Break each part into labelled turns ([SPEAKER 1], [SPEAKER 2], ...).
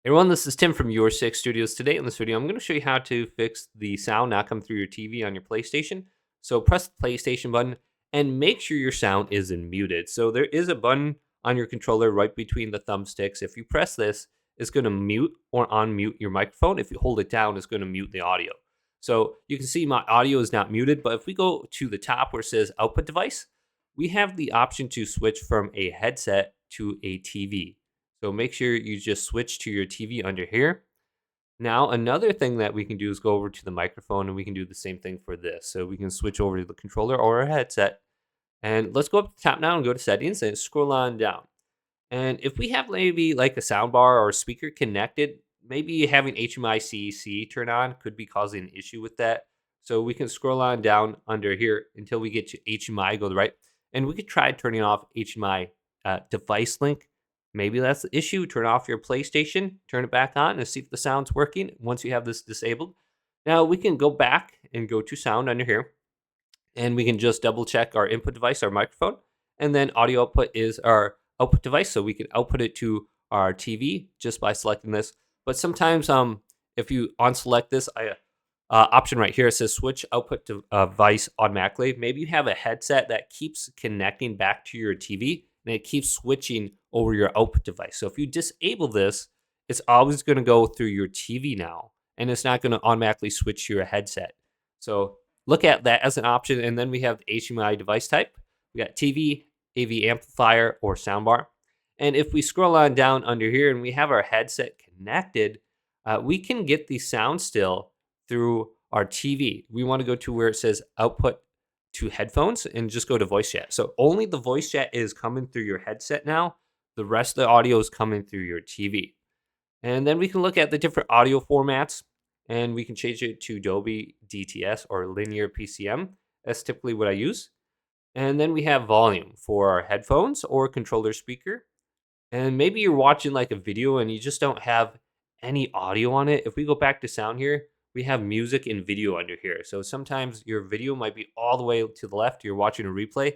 [SPEAKER 1] Hey everyone, this is Tim from Your Six Studios. Today in this video, I'm going to show you how to fix the sound not come through your TV on your PlayStation. So press the PlayStation button and make sure your sound isn't muted. So there is a button on your controller right between the thumbsticks. If you press this, it's going to mute or unmute your microphone. If you hold it down, it's going to mute the audio. So you can see my audio is not muted, but if we go to the top where it says output device, we have the option to switch from a headset to a TV. So make sure you just switch to your TV under here. Now, another thing that we can do is go over to the microphone and we can do the same thing for this. So we can switch over to the controller or a headset. And let's go up to the top now and go to settings and scroll on down. And if we have maybe like a soundbar or a speaker connected, maybe having HDMI CEC turn on could be causing an issue with that. So we can scroll on down under here until we get to HDMI, go to the right. And we could try turning off HDMI device link. Maybe that's the issue. Turn off your PlayStation, turn it back on, and see if the sound's working once you have this disabled. Now we can go back and go to sound under here, and we can just double check our input device, our microphone, and then audio output is our output device, so we can output it to our TV just by selecting this. But sometimes if you unselect this option right here, it says switch output device automatically. Maybe you have a headset that keeps connecting back to your TV, and it keeps switching over your output device. So if you disable this, it's always going to go through your TV now, and it's not going to automatically switch to your headset. So look at that as an option. And then we have the HDMI device type. We got TV, AV amplifier, or soundbar. And if we scroll on down under here and we have our headset connected, we can get the sound still through our TV. We want to go to where it says output to headphones and just go to voice chat. So only the voice chat is coming through your headset now. The rest of the audio is coming through your TV. And then we can look at the different audio formats and we can change it to Dolby, DTS, or Linear PCM. That's typically what I use. And then we have volume for our headphones or controller speaker. And maybe you're watching like a video and you just don't have any audio on it. If we go back to sound here, we have music and video under here. So sometimes your video might be all the way to the left. You're watching a replay,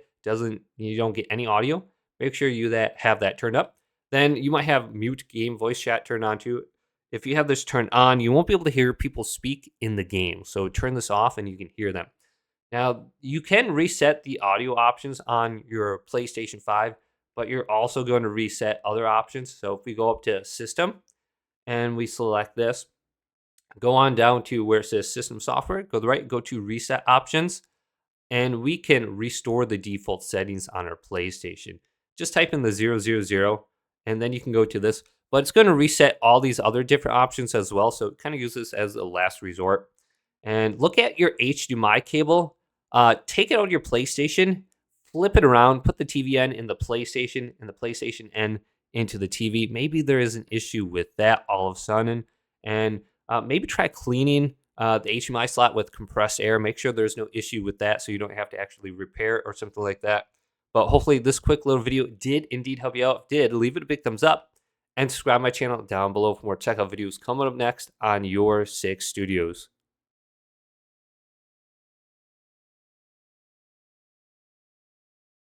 [SPEAKER 1] you don't get any audio. Make sure you have that turned up. Then you might have mute game voice chat turned on too. If you have this turned on, you won't be able to hear people speak in the game. So turn this off and you can hear them. Now, you can reset the audio options on your PlayStation 5, but you're also going to reset other options. So if we go up to system and we select this, go on down to where it says system software, go to the right, go to reset options, and we can restore the default settings on our PlayStation. Just type in the 000 and then you can go to this, but it's going to reset all these other different options as well. So kind of use this as a last resort. And look at your HDMI cable. Take it out of your PlayStation, flip it around, put the TV end in the PlayStation and the PlayStation end into the TV. Maybe there is an issue with that all of a sudden. And maybe try cleaning the HDMI slot with compressed air. Make sure there's no issue with that so you don't have to actually repair it or something like that. But hopefully this quick little video did indeed help you out. If it did, leave it a big thumbs up and subscribe to my channel down below for more tech videos coming up next on Your Six Studios.